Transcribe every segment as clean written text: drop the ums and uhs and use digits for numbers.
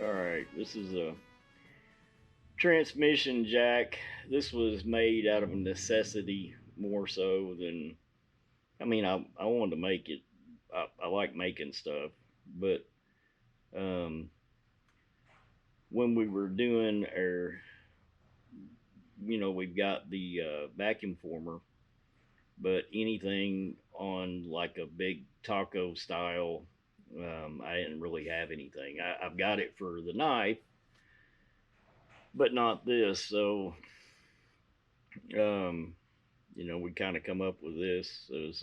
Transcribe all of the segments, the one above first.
Alright, this is a transmission jack. This was made out of necessity more so than, I wanted to make it. I like making stuff, but um, when we were doing our, we've got the vacuum former, but anything on like a big taco style, I didn't really have anything. I've got it for the knife, but not this. So, um, we kind of come up with this. As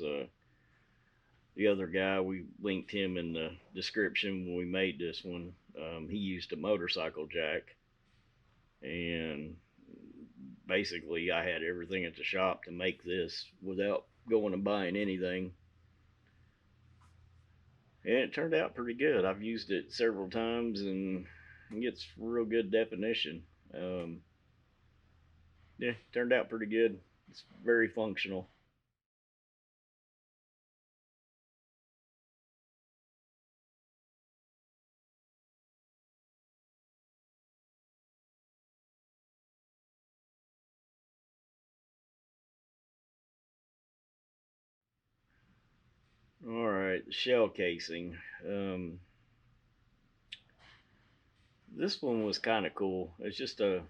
the other guy, we linked him in the description when we made this one. He used a motorcycle jack, and basically, I had everything at the shop to make this without going and buying anything. And it turned out pretty good. I've used it several times and it gets real good definition. Um, yeah, turned out pretty good. It's very functional. All right, shell casing. This one was kind of cool. It's just I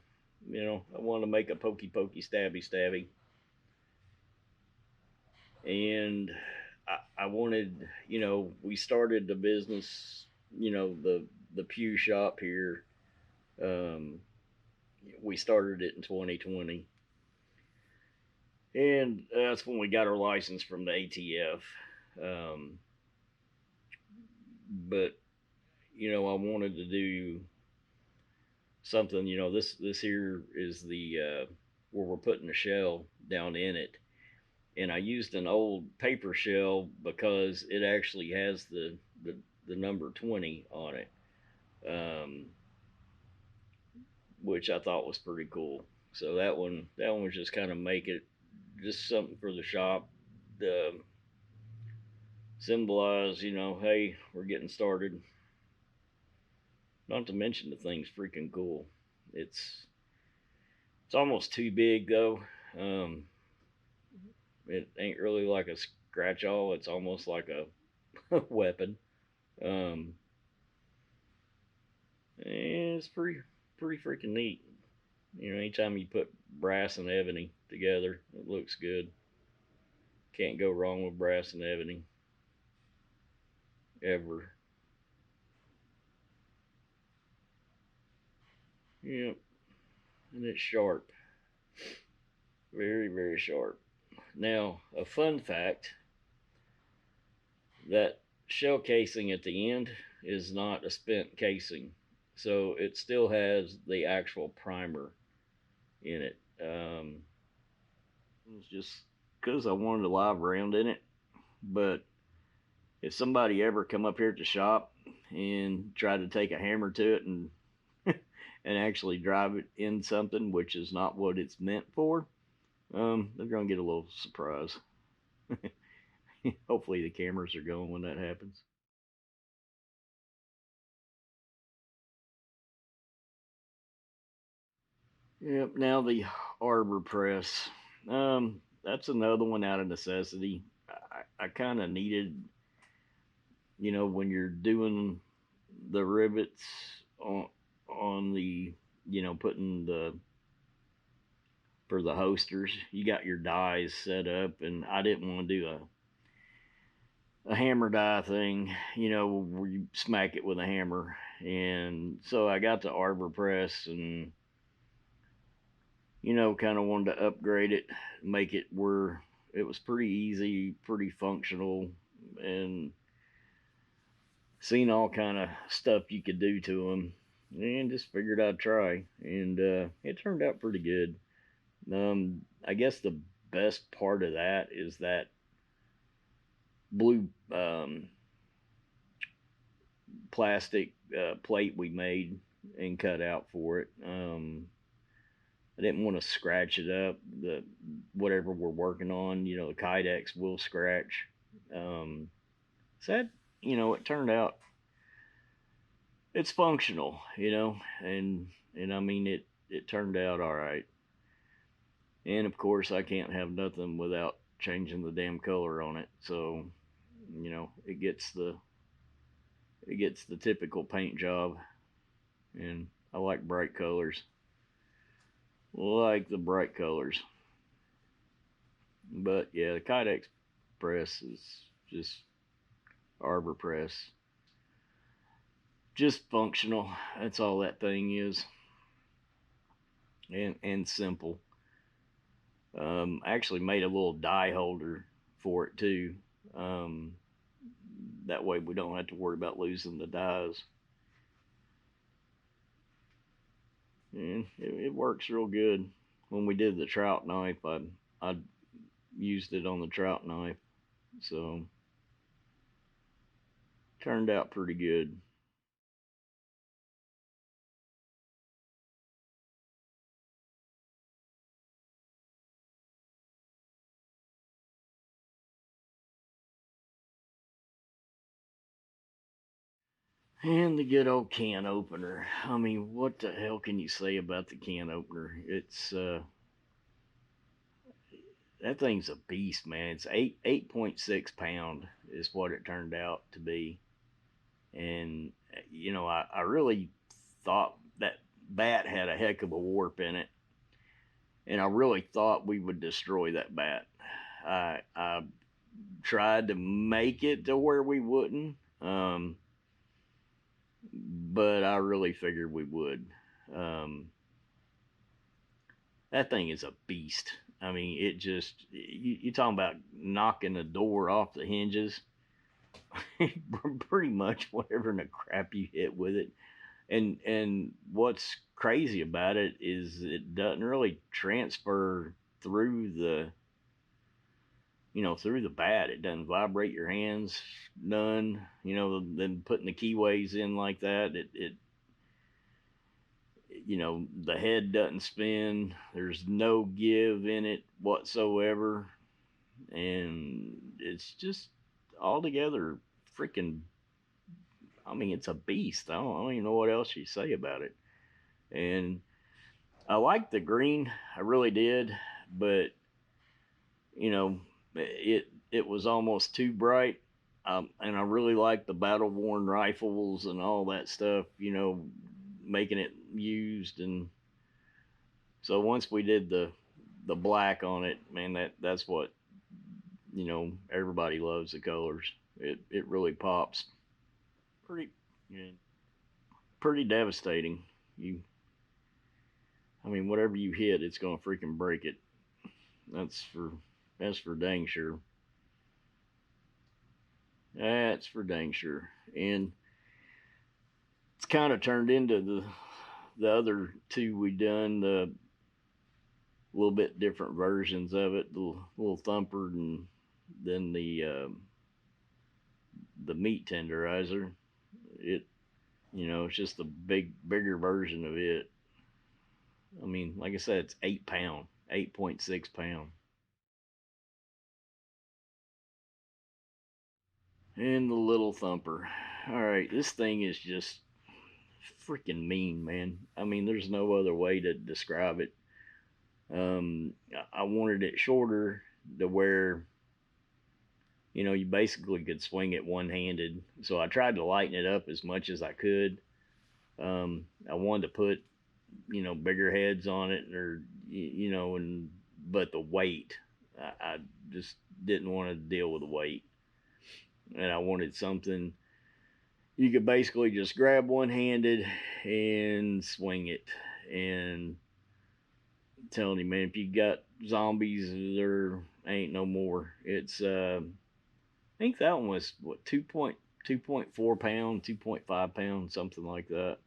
wanted to make a pokey pokey stabby stabby, and I wanted, we started the business, the Pew shop here. Um, we started it in 2020, and that's when we got our license from the ATF. Um, but I wanted to do something. This here is the where we're putting the shell down in it, and I used an old paper shell because it actually has the number 20 on it, um, which I thought was pretty cool. So that one was just kind of make it just something for the shop to symbolize, hey, we're getting started. Not to mention the thing's freaking cool. It's almost too big though. Um, it ain't really like a scratch all. It's almost like a weapon. Um, and it's pretty freaking neat. Anytime you put brass and ebony together, it looks good. Can't go wrong with brass and ebony ever. Yep, and it's sharp, very very sharp. Now, a fun fact: that shell casing at the end is not a spent casing, so it still has the actual primer in it. It's just because I wanted a live round in it, but if somebody ever come up here at the shop and try to take a hammer to it and and actually drive it in something which is not what it's meant for, they're gonna get a little surprise. Hopefully the cameras are going when that happens. Yep. Now the Arbor Press. That's another one out of necessity. I kind of needed, when you're doing the rivets on the, putting the for the hosters, you got your dies set up, and I didn't want to do a hammer die thing, where you smack it with a hammer. And so I got the Arbor Press and kind of wanted to upgrade it, make it where it was pretty easy, pretty functional, and seen all kind of stuff you could do to them, and just figured I'd try, and it turned out pretty good. I guess the best part of that is that blue plastic plate we made and cut out for it. I didn't want to scratch it up. The whatever we're working on, the Kydex will scratch. Um, so that, it turned out it's functional, and I mean it turned out all right. And of course, I can't have nothing without changing the damn color on it. So, it gets the typical paint job, and I like bright colors. Like the bright colors. But yeah, the Kydex press is just Arbor press. Just functional. That's all that thing is. And simple. I actually made a little die holder for it too. Um, that way we don't have to worry about losing the dies. And it works real good. When we did the trout knife, I used it on the trout knife, so turned out pretty good. And the good old can opener. I mean, what the hell can you say about the can opener? It's that thing's a beast, man. It's 8.6 pound is what it turned out to be, and I really thought that bat had a heck of a warp in it, and I really thought we would destroy that bat. I tried to make it to where we wouldn't, but I really figured we would. Um, that thing is a beast. I mean, it just you talking about knocking the door off the hinges. Pretty much whatever in the crap you hit with it. And what's crazy about it is it doesn't really transfer through the bat. It doesn't vibrate your hands, none. Then putting the keyways in like that, the head doesn't spin. There's no give in it whatsoever, and it's just altogether freaking. I mean, it's a beast. I don't even know what else you say about it. And I liked the green, I really did, but you know, it was almost too bright. And I really liked the battle worn rifles and all that stuff. Making it used, and so once we did the black on it, man, that's what everybody loves the colors. It really pops. Pretty, yeah, pretty devastating. You, I mean, whatever you hit, it's gonna freaking break it. That's for that's for dang sure. That's for dang sure. And it's kind of turned into the other two we done, the little bit different versions of it, the little thumper, and then the meat tenderizer. It's just the bigger version of it. I mean, like I said, it's 8 pound, 8.6 pound. And the little thumper. All right, this thing is just freaking mean, man. I mean, there's no other way to describe it. I wanted it shorter to where you basically could swing it one handed. So I tried to lighten it up as much as I could. I wanted to put bigger heads on it, or and but the weight, I just didn't want to deal with the weight, and I wanted something you could basically just grab one handed and swing it. And I'm telling you, man, if you got zombies, there ain't no more. It's I think that one was what 2.4 pound, 2.5 pounds, something like that.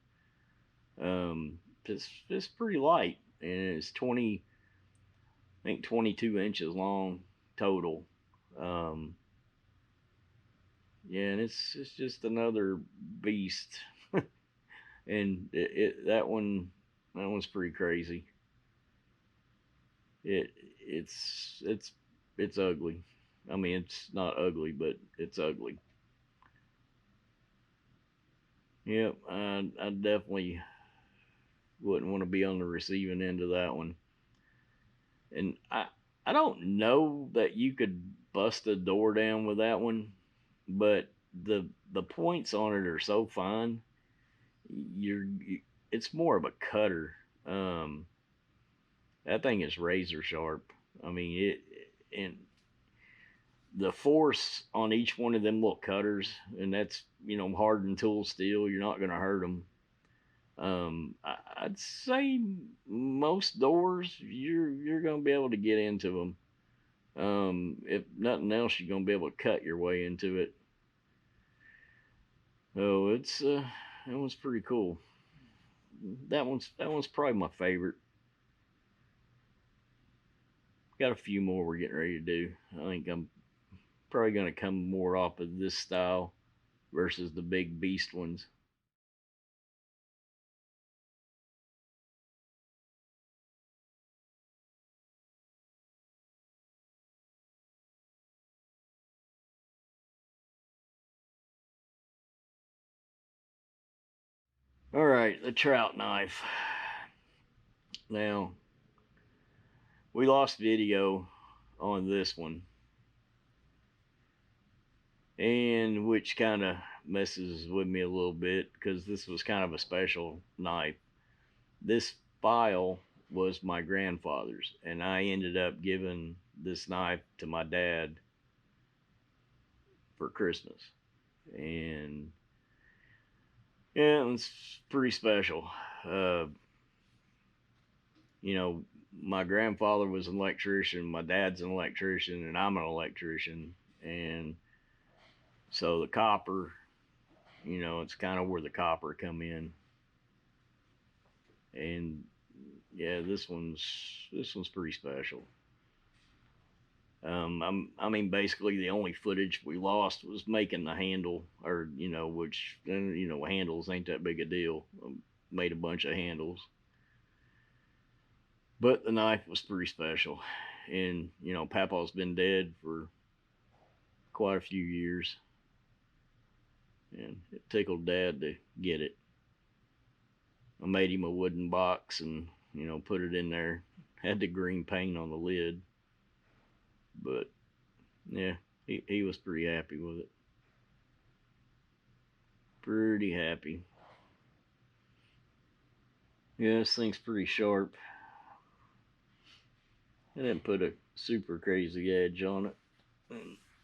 It's pretty light, and it's 20, I think 22 inches long total. Um, yeah, and it's just another beast, and that one's pretty crazy. It's ugly. I mean, it's not ugly, but it's ugly. Yep, I definitely wouldn't want to be on the receiving end of that one. And I don't know that you could bust a door down with that one, but the points on it are so fine. It's more of a cutter. Um, that thing is razor sharp. I mean it, and the force on each one of them little cutters, and that's hardened tool steel. You're not gonna hurt them. I'd say most doors you're gonna be able to get into them. If nothing else, you're gonna be able to cut your way into it. Oh, it's that one's pretty cool. That one's probably my favorite. Got a few more we're getting ready to do. I think I'm probably gonna come more off of this style versus the big beast ones. All right, the trout knife. Now we lost video on this one, and which kind of messes with me a little bit because this was kind of a special knife. This file was my grandfather's, and I ended up giving this knife to my dad for Christmas. And yeah, it was pretty special. Uh, you know, my grandfather was an electrician, my dad's an electrician, and I'm an electrician. And so the copper, it's kind of where the copper come in. And yeah, this one's pretty special. I mean, basically the only footage we lost was making the handle, or which handles ain't that big a deal. Made a bunch of handles, but the knife was pretty special. And Papa's been dead for quite a few years, and it tickled Dad to get it. I made him a wooden box and put it in there. Had the green paint on the lid, but yeah, he was pretty happy with it. Pretty happy. Yeah, this thing's pretty sharp. I didn't put a super crazy edge on it,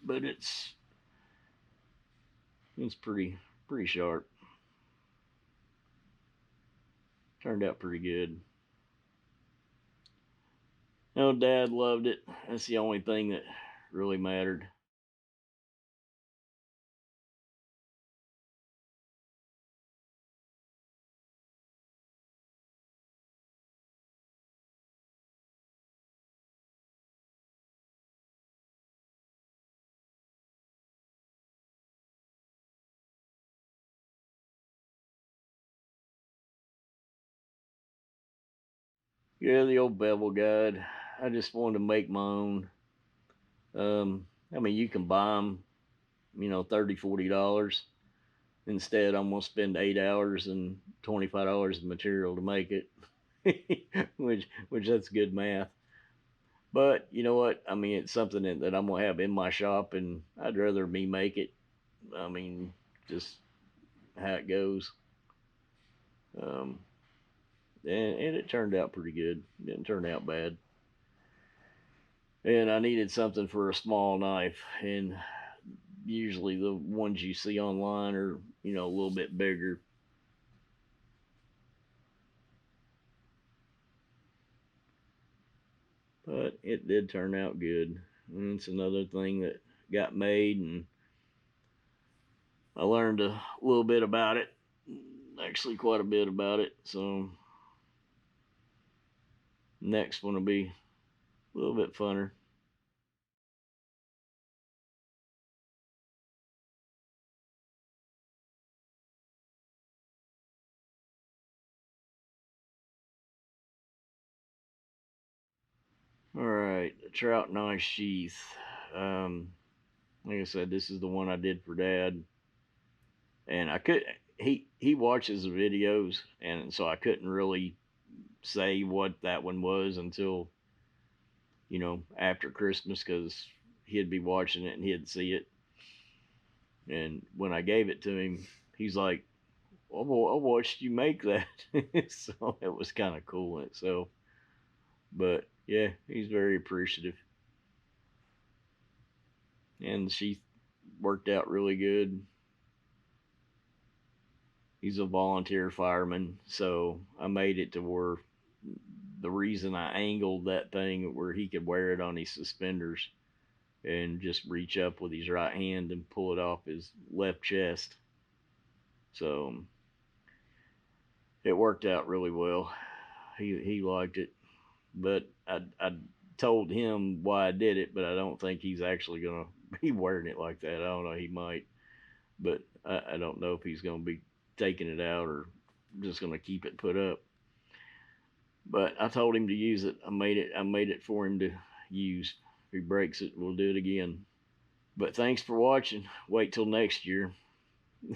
but it's pretty sharp. Turned out pretty good. No, Dad loved it. That's the only thing that really mattered. Yeah, the old bevel guide. I just wanted to make my own. I mean, you can buy them, $30, $40. Instead, I'm gonna spend 8 hours and $25 of material to make it, which that's good math. But you know what? I mean, it's something that I'm gonna have in my shop, and I'd rather me make it. I mean, just how it goes. Um, and it turned out pretty good. It didn't turn out bad. And I needed something for a small knife, and usually the ones you see online are a little bit bigger. But it did turn out good. And it's another thing that got made, and I learned a little bit about it, actually quite a bit about it. So next one will be a little bit funner. All right, the trout knife sheath. Um, like I said, this is the one I did for Dad, and I could. he watches the videos, and so I couldn't really say what that one was until after Christmas because he'd be watching it and he'd see it. And when I gave it to him, he's like, I watched you make that. So it was kind of cool in itself. But yeah, he's very appreciative. And she worked out really good. He's a volunteer fireman, so I made it to where the reason I angled that thing where he could wear it on his suspenders and just reach up with his right hand and pull it off his left chest. So it worked out really well. He liked it, but I told him why I did it, but I don't think he's actually gonna be wearing it like that. I don't know. He might, but I don't know if he's gonna be taking it out or just gonna keep it put up. But I told him to use it. I made it for him to use. If he breaks it, we'll do it again. But thanks for watching. Wait till next year.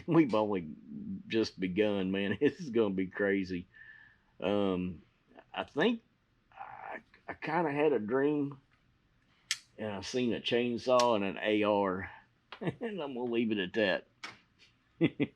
We've only just begun, man. This is gonna be crazy. Um, I think I kind of had a dream, and I seen a chainsaw and an AR, and I'm gonna leave it at that.